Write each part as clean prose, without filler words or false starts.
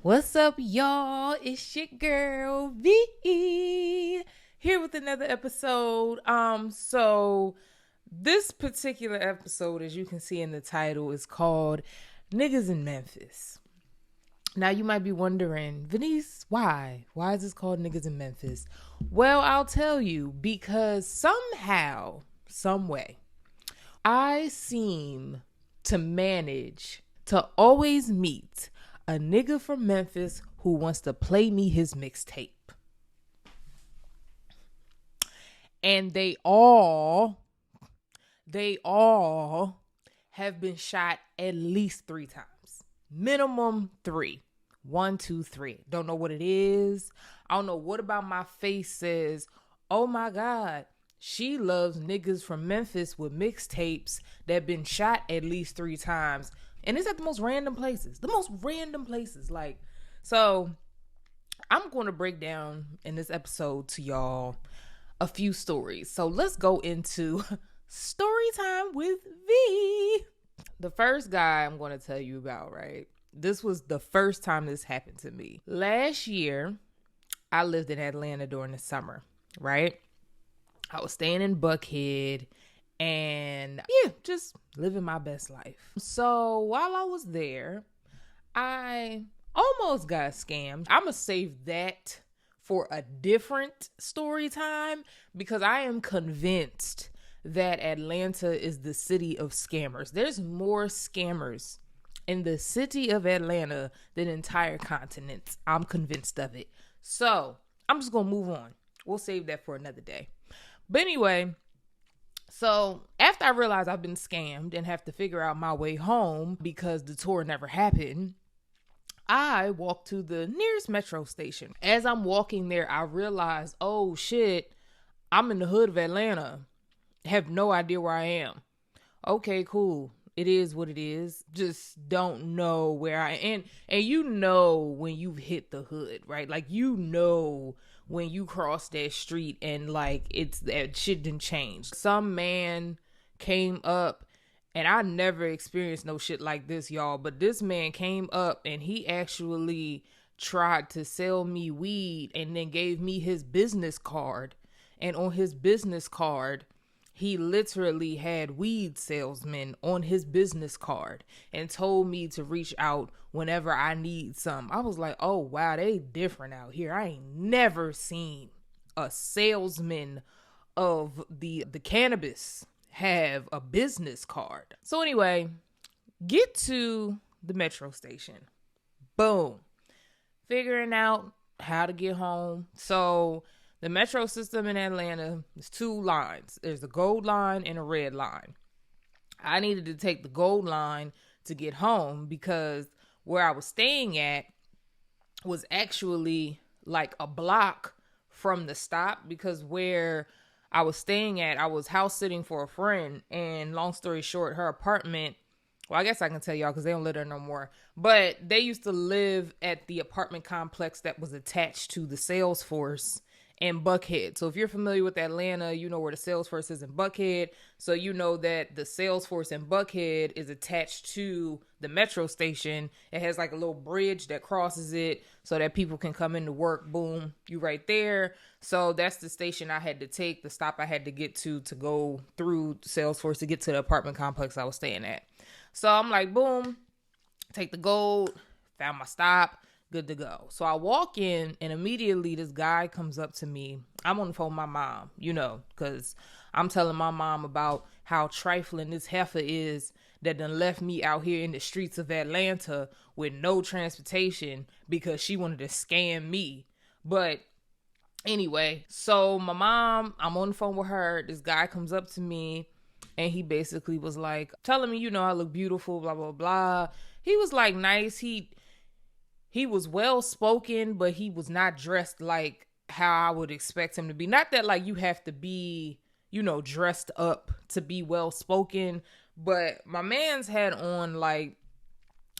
What's up, y'all? It's your girl V here with another episode. So this particular episode, as you can see in the title, is called Niggas in Memphis. Now you might be wondering, Veniece, why? Why is this called Niggas in Memphis? Well, I'll tell you, because somehow, some way, I seem to manage to always meet a nigga from Memphis who wants to play me his mixtape. And they all have been shot at least 3 times. Minimum 3. 1, 2, 3. Don't know what it is. I don't know what about my face says, oh my God, she loves niggas from Memphis with mixtapes that been shot at least 3 times. And it's at the most random places. Like, so I'm going to break down in this episode to y'all a few stories. So let's go into story time with V. The first guy I'm going to tell you about, right? This was the first time this happened to me. Last year, I lived in Atlanta during the summer, right? I was staying in Buckhead. And yeah, just living my best life. So while I was there, I almost got scammed. I'm going to save that for a different story time because I am convinced that Atlanta is the city of scammers. There's more scammers in the city of Atlanta than entire continents. I'm convinced of it. So I'm just going to move on. We'll save that for another day. But anyway, so after I realized I've been scammed and have to figure out my way home because the tour never happened, I walked to the nearest metro station. As I'm walking there, I realized, oh shit, I'm in the hood of Atlanta. Have no idea where I am. Okay, cool. It is what it is. Just don't know where I am. And you know when you've hit the hood, right? Like, you know when you cross that street and like it's that shit didn't change. Some man came up, and I never experienced no shit like this, y'all, but this man came up and he actually tried to sell me weed and then gave me his business card. And on his business card, he literally had weed salesmen on his business card and told me to reach out whenever I need some. I was like, oh, wow, they different out here. I ain't never seen a salesman of the cannabis have a business card. So anyway, get to the metro station. Boom. Figuring out how to get home. So the metro system in Atlanta is 2 lines. There's a gold line and a red line. I needed to take the gold line to get home because where I was staying at was actually like a block from the stop, because where I was staying at, I was house sitting for a friend, and long story short, her apartment, well, I guess I can tell y'all because they don't live there no more, but they used to live at the apartment complex that was attached to the Salesforce in Buckhead. So if you're familiar with Atlanta, you know where the Salesforce is in Buckhead. So you know that the Salesforce in Buckhead is attached to the metro station. It has like a little bridge that crosses it so that people can come into work. Boom, you right there. So that's the station I had to take, the stop I had to get to go through Salesforce to get to the apartment complex I was staying at. So I'm like, boom, take the gold, found my stop, good to go. So I walk in and immediately this guy comes up to me. I'm on the phone with my mom, you know, because I'm telling my mom about how trifling this heifer is that done left me out here in the streets of Atlanta with no transportation because she wanted to scam me. But anyway, so my mom, I'm on the phone with her. This guy comes up to me and he basically was like telling me, you know, I look beautiful, blah, blah, blah. He was like nice. He was well spoken, but he was not dressed like how I would expect him to be. Not that like you have to be, you know, dressed up to be well spoken, but my man's had on like,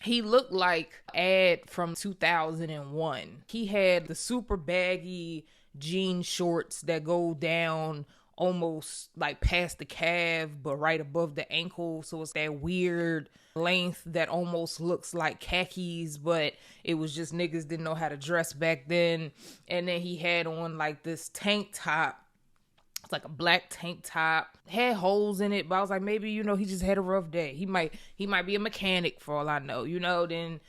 he looked like an ad from 2001. He had the super baggy jean shorts that go down almost like past the calf, but right above the ankle. So it's that weird length that almost looks like khakis, but it was just niggas didn't know how to dress back then. And then he had on like this tank top. It's like a black tank top, had holes in it, but I was like, maybe, you know, he just had a rough day. He might be a mechanic for all I know, you know. Then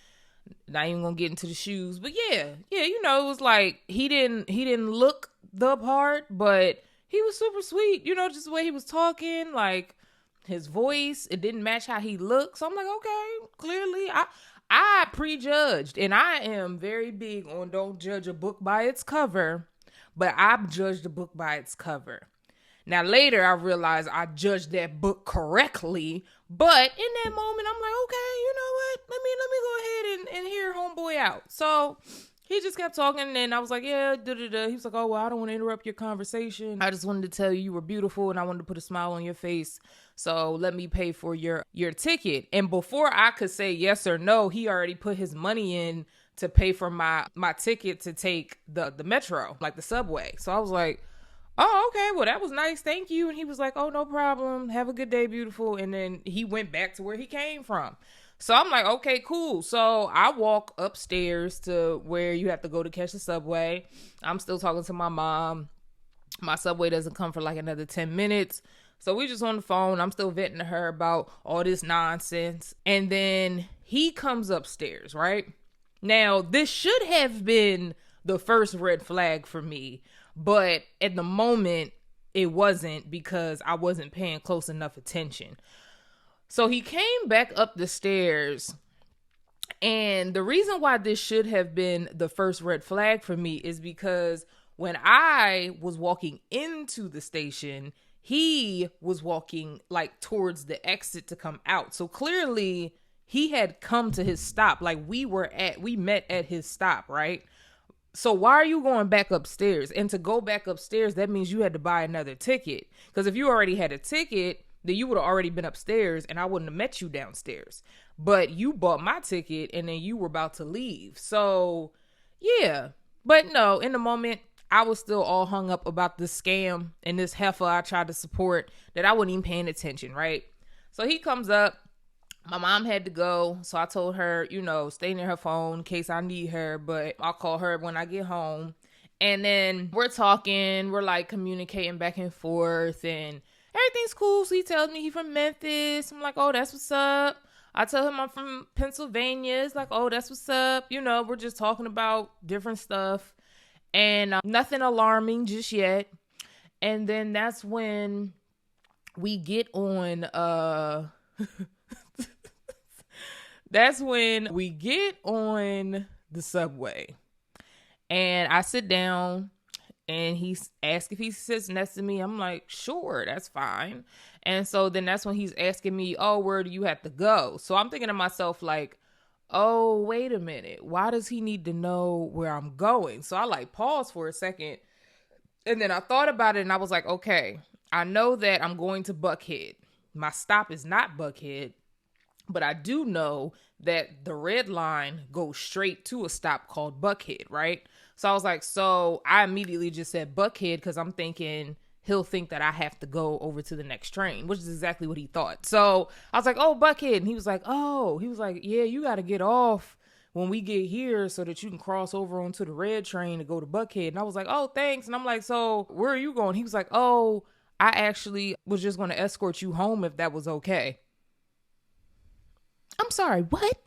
not even gonna get into the shoes, but yeah, you know, it was like he didn't look the part, but he was super sweet, you know, just the way he was talking, like his voice, it didn't match how he looked. So I'm like, okay, clearly I prejudged, and I am very big on don't judge a book by its cover, but I judged the book by its cover. Now later I realized I judged that book correctly, but in that moment I'm like, okay, you know what? Let me go ahead and hear homeboy out. So he just kept talking, and I was like, yeah, da-da-da. He was like, oh, well, I don't want to interrupt your conversation. I just wanted to tell you were beautiful, and I wanted to put a smile on your face. So let me pay for your ticket. And before I could say yes or no, he already put his money in to pay for my ticket to take the metro, like the subway. So I was like, oh, okay, well, that was nice. Thank you. And he was like, oh, no problem. Have a good day, beautiful. And then he went back to where he came from. So I'm like, okay, cool. So I walk upstairs to where you have to go to catch the subway. I'm still talking to my mom. My subway doesn't come for like another 10 minutes. So we just on the phone. I'm still venting to her about all this nonsense. And then he comes upstairs, right? Now, this should have been the first red flag for me. But at the moment, it wasn't, because I wasn't paying close enough attention. So he came back up the stairs, and the reason why this should have been the first red flag for me is because when I was walking into the station, he was walking like towards the exit to come out. So clearly he had come to his stop. Like we met at his stop, right? So why are you going back upstairs? And to go back upstairs, that means you had to buy another ticket. Because if you already had a ticket, then you would have already been upstairs and I wouldn't have met you downstairs. But you bought my ticket and then you were about to leave. So, yeah. But no, in the moment, I was still all hung up about this scam and this heifer I tried to support that I wasn't even paying attention, right? So he comes up. My mom had to go, so I told her, you know, stay near her phone in case I need her, but I'll call her when I get home. And then we're talking, we're like communicating back and forth, and everything's cool. So he tells me he's from Memphis. I'm like, oh, that's what's up. I tell him I'm from Pennsylvania. It's like, oh, that's what's up. You know, we're just talking about different stuff, and nothing alarming just yet. And then that's when we get on, that's when we get on the subway, and I sit down, and he asks if he sits next to me. I'm like, sure, that's fine. And so then that's when he's asking me, oh, where do you have to go? So I'm thinking to myself like, oh, wait a minute. Why does he need to know where I'm going? So I like paused for a second, and then I thought about it, and I was like, okay, I know that I'm going to Buckhead. My stop is not Buckhead. But I do know that the red line goes straight to a stop called Buckhead, right? So I was like, so I immediately just said Buckhead because I'm thinking he'll think that I have to go over to the next train, which is exactly what he thought. So I was like, oh, Buckhead. And he was like, yeah, you got to get off when we get here so that you can cross over onto the red train to go to Buckhead. And I was like, oh, thanks. And I'm like, so where are you going? He was like, oh, I actually was just going to escort you home if that was okay. I'm sorry, what?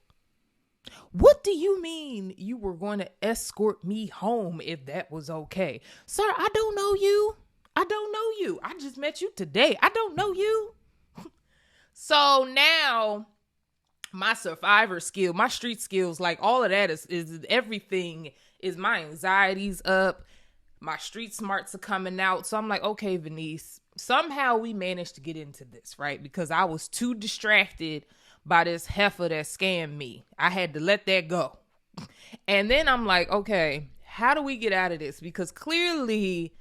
What do you mean you were going to escort me home if that was okay? Sir, I don't know you. I just met you today. I don't know you. So now my survivor skill, my street skills, like all of that is everything is my anxiety's up. My street smarts are coming out. So I'm like, okay, Veniece, somehow we managed to get into this, right? Because I was too distracted by this heifer that scammed me. I had to let that go. And then I'm like, okay, how do we get out of this? Because clearly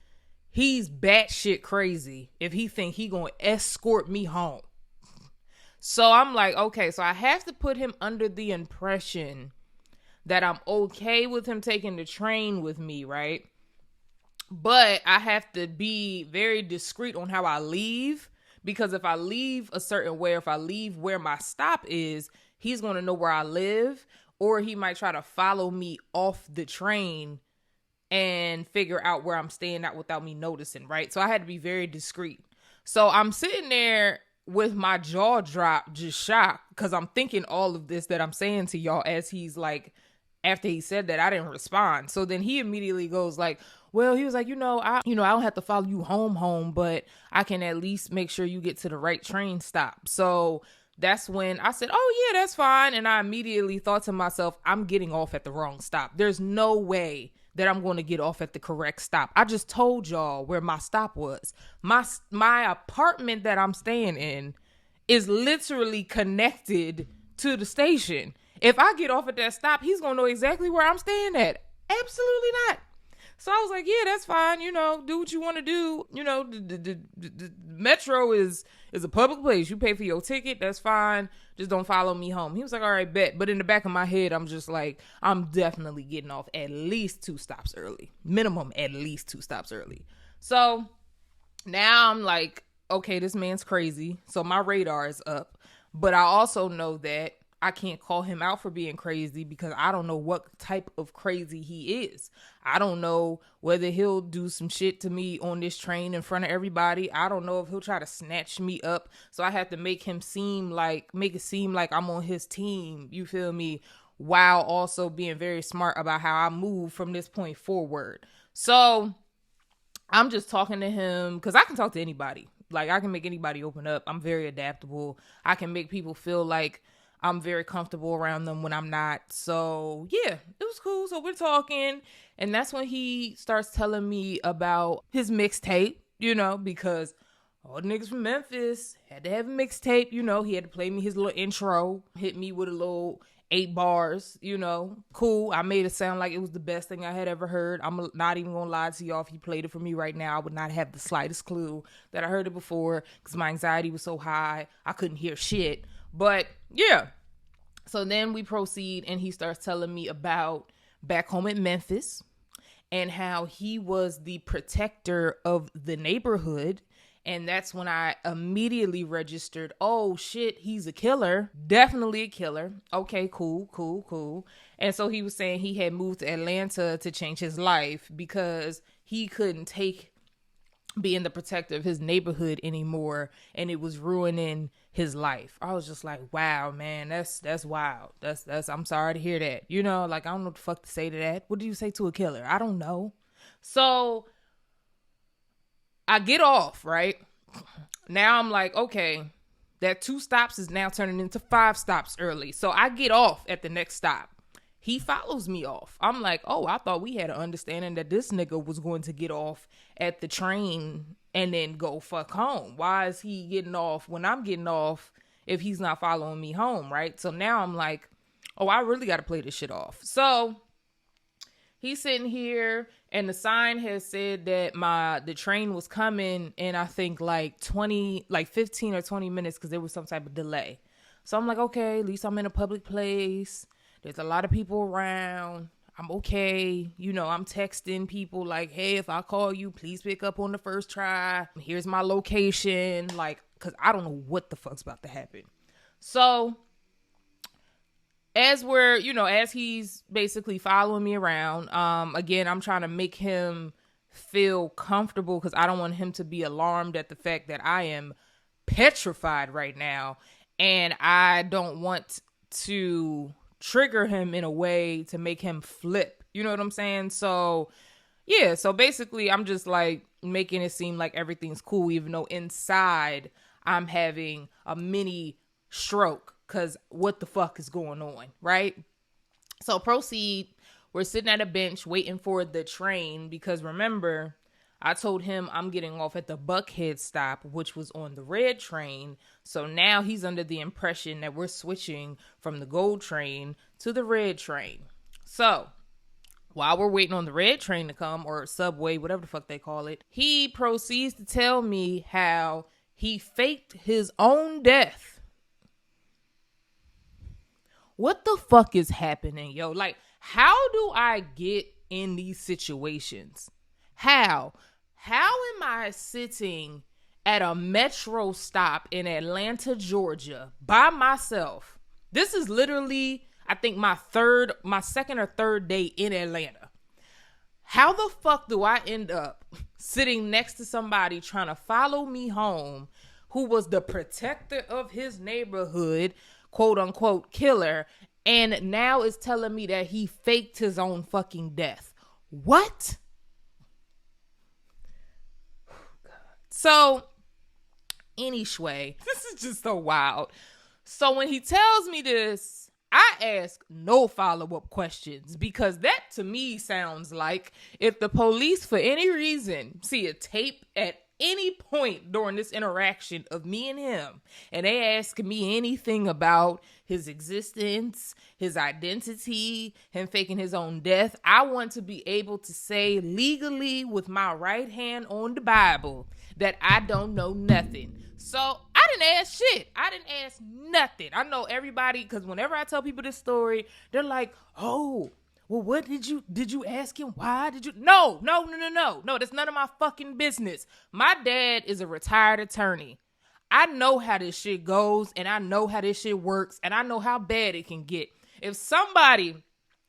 he's batshit crazy if he think he gonna escort me home. So I'm like, okay, so I have to put him under the impression that I'm okay with him taking the train with me, right? But I have to be very discreet on how I leave, Because if I leave a certain way, if I leave where my stop is, he's going to know where I live, or he might try to follow me off the train and figure out where I'm staying at without me noticing, right? So I had to be very discreet. So I'm sitting there with my jaw dropped, just shocked, because I'm thinking all of this that I'm saying to y'all as he's like, after he said that, I didn't respond. So then he immediately goes like, well, he was like, I don't have to follow you home, but I can at least make sure you get to the right train stop. So that's when I said, oh yeah, that's fine. And I immediately thought to myself, I'm getting off at the wrong stop. There's no way that I'm going to get off at the correct stop. I just told y'all where my stop was. My apartment that I'm staying in is literally connected to the station. If I get off at that stop, he's going to know exactly where I'm staying at. Absolutely not. So I was like, yeah, that's fine. Do what you want to do. The metro is a public place. You pay for your ticket. That's fine. Just don't follow me home. He was like, all right, bet. But in the back of my head, I'm just like, I'm definitely getting off at least 2 stops early. Minimum at least 2 stops early. So now I'm like, okay, this man's crazy. So my radar is up. But I also know that I can't call him out for being crazy because I don't know what type of crazy he is. I don't know whether he'll do some shit to me on this train in front of everybody. I don't know if he'll try to snatch me up. So I have to make it seem like I'm on his team. You feel me? While also being very smart about how I move from this point forward. So I'm just talking to him because I can talk to anybody. Like, I can make anybody open up. I'm very adaptable. I can make people feel like I'm very comfortable around them when I'm not. So yeah, it was cool. So we're talking, and that's when he starts telling me about his mixtape, because all the niggas from Memphis had to have a mixtape. He had to play me his little intro, hit me with a little 8 bars, cool. I made it sound like it was the best thing I had ever heard. I'm not even gonna lie to y'all. If he played it for me right now, I would not have the slightest clue that I heard it before because my anxiety was so high. I couldn't hear shit. But yeah, so then we proceed and he starts telling me about back home in Memphis and how he was the protector of the neighborhood. And that's when I immediately registered, oh shit, he's a killer. Definitely a killer. Okay, cool. And so he was saying he had moved to Atlanta to change his life because he couldn't take being the protector of his neighborhood anymore, and it was ruining his life. I was just like, wow, man, that's wild. That's I'm sorry to hear that. I don't know what the fuck to say to that. What do you say to a killer? I don't know. So I get off, right? Now I'm like, okay, that 2 stops is now turning into 5 stops early. So I get off at the next stop. He follows me off. I'm like, oh, I thought we had an understanding that this nigga was going to get off at the train and then go fuck home. Why is he getting off when I'm getting off if he's not following me home, right? So now I'm like, oh, I really got to play this shit off. So he's sitting here and the sign has said that the train was coming in, I think 15 or 20 minutes because there was some type of delay. So I'm like, okay, at least I'm in a public place. There's a lot of people around. I'm okay. I'm texting people like, hey, if I call you, please pick up on the first try. Here's my location. Because I don't know what the fuck's about to happen. So as as he's basically following me around, again, I'm trying to make him feel comfortable because I don't want him to be alarmed at the fact that I am petrified right now. And I don't want to trigger him in a way to make him flip. You know what I'm saying? So yeah, so basically I'm just like making it seem like everything's cool, even though inside I'm having a mini stroke because what the fuck is going on, right? So proceed. We're sitting at a bench waiting for the train because remember, I told him I'm getting off at the Buckhead stop, which was on the red train. So now he's under the impression that we're switching from the gold train to the red train. So while we're waiting on the red train to come, or subway, whatever the fuck they call it, he proceeds to tell me how he faked his own death. What the fuck is happening, yo? How do I get in these situations? How am I sitting at a metro stop in Atlanta, Georgia by myself. This is literally, I think, my second or third day in Atlanta. How the fuck do I end up sitting next to somebody trying to follow me home who was the protector of his neighborhood, quote unquote killer, and now is telling me that he faked his own fucking death? What? So, anyway, this is just so wild. So when he tells me this, I ask no follow-up questions, because that to me sounds like if the police for any reason see a tape at any point during this interaction of me and him, and they ask me anything about his existence, his identity, him faking his own death, I want to be able to say legally with my right hand on the Bible that I don't know nothing. So I didn't ask shit. I didn't ask nothing. I know everybody, because whenever I tell people this story, they're like, oh, well, what did you ask him? Why did you? No, that's none of my fucking business. My dad is a retired attorney. I know how this shit goes, and I know how this shit works, and I know how bad it can get. If somebody,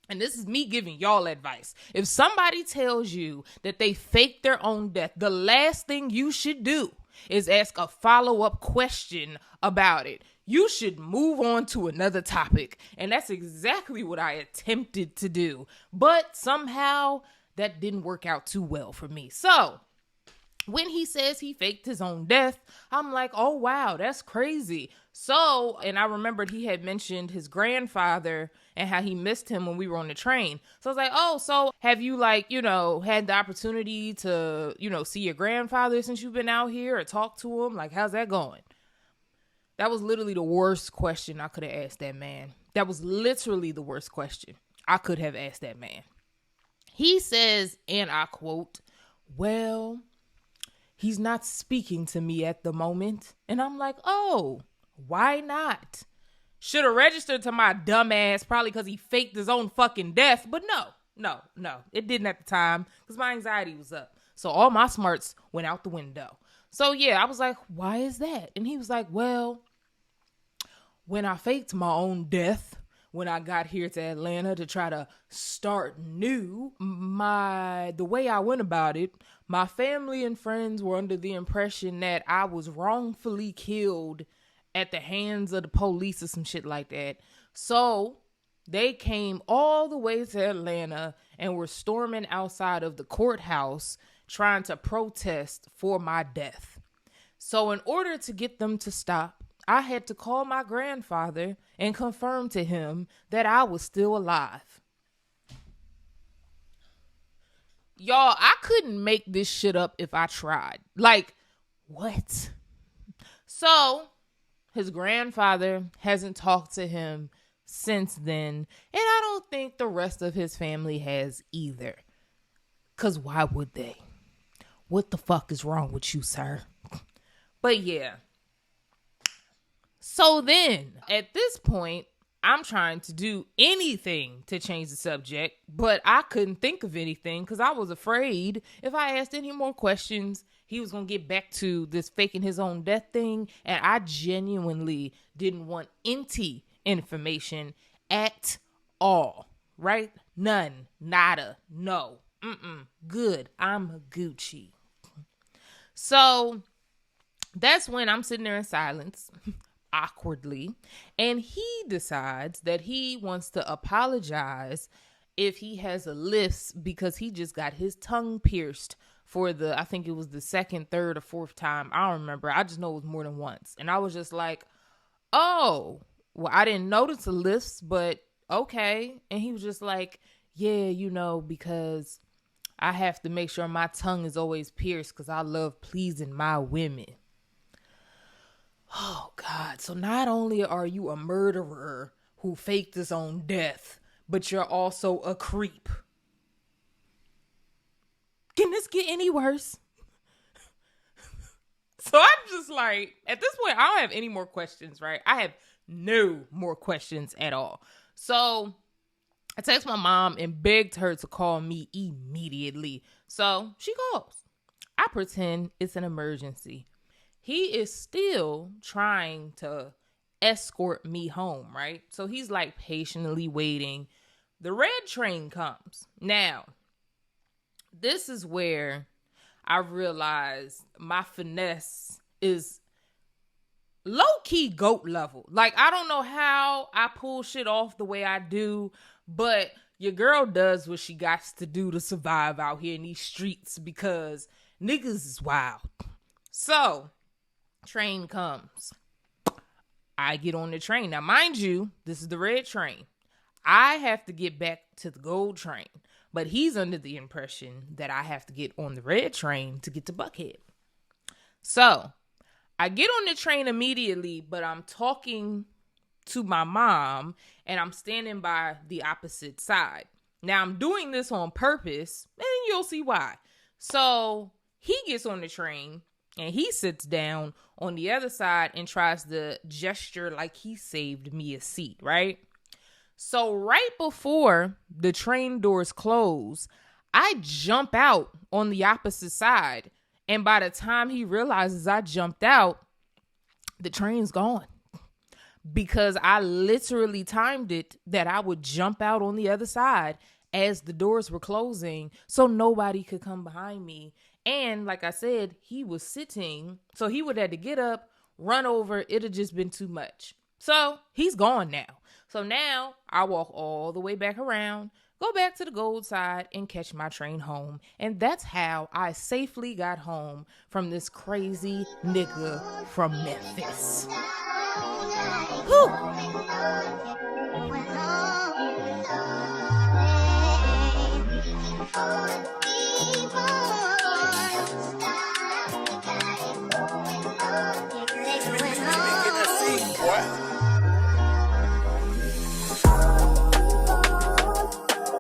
and this is me giving y'all advice, if somebody tells you that they faked their own death, the last thing you should do is ask a follow-up question about it. You should move on to another topic. And that's exactly what I attempted to do. But somehow that didn't work out too well for me. So when he says he faked his own death, I'm like, oh, wow, that's crazy. So, and I remembered he had mentioned his grandfather and how he missed him when we were on the train. So I was like, oh, so have you had the opportunity to, see your grandfather since you've been out here, or talk to him? Like, how's that going? That was literally the worst question I could have asked that man. That was literally the worst question I could have asked that man. He says, and I quote, well, he's not speaking to me at the moment. And I'm like, oh, why not? Should have registered to my dumb ass, probably because he faked his own fucking death. But no. It didn't at the time, because my anxiety was up. So all my smarts went out the window. So yeah, I was like, why is that? And he was like, well, when I faked my own death, when I got here to Atlanta to try to start new, the way I went about it, my family and friends were under the impression that I was wrongfully killed at the hands of the police or some shit like that. So they came all the way to Atlanta and were storming outside of the courthouse trying to protest for my death. So in order to get them to stop, I had to call my grandfather and confirm to him that I was still alive. Y'all, I couldn't make this shit up if I tried. Like, what? So his grandfather hasn't talked to him since then, and I don't think the rest of his family has either. 'Cause why would they? What the fuck is wrong with you, sir? But yeah. So then, at this point, I'm trying to do anything to change the subject, but I couldn't think of anything because I was afraid if I asked any more questions, he was going to get back to this faking his own death thing, and I genuinely didn't want any information at all, right? None, nada, no, good, I'm Gucci. So that's when I'm sitting there in silence, awkwardly, and he decides that he wants to apologize if he has a lisp because he just got his tongue pierced for I think it was the second, third, or fourth time. I don't remember. I just know it was more than once. And I was just like, oh, well, I didn't notice a lisp, but okay. And he was just like, yeah, because I have to make sure my tongue is always pierced because I love pleasing my women. Oh, God. So not only are you a murderer who faked his own death, but you're also a creep. Can this get any worse? So I'm just like, at this point, I don't have any more questions, right? I have no more questions at all. So I text my mom and begged her to call me immediately. So she calls. I pretend it's an emergency. he is still trying to escort me home, right? So he's like patiently waiting. The red train comes. Now, this is where I realized my finesse is low-key GOAT level. Like, I don't know how I pull shit off the way I do, but your girl does what she got to do to survive out here in these streets because niggas is wild. So, train comes. I get on the train. Now, mind you, this is the red train. I have to get back to the gold train, but he's under the impression that I have to get on the red train to get to Buckhead. So, I get on the train immediately, but I'm talking to my mom and I'm standing by the opposite side. Now, I'm doing this on purpose and you'll see why. So he gets on the train and he sits down on the other side and tries to gesture like he saved me a seat, right? So right before the train doors close, I jump out on the opposite side. And by the time he realizes I jumped out, the train's gone. Because I literally timed it that I would jump out on the other side as the doors were closing so nobody could come behind me. And like I said, he was sitting, so he would have to get up, run over. It'd have just been too much. So he's gone now. So now I walk all the way back around, go back to the gold side and catch my train home. And that's how I safely got home from this crazy nigga from Memphis. Whew.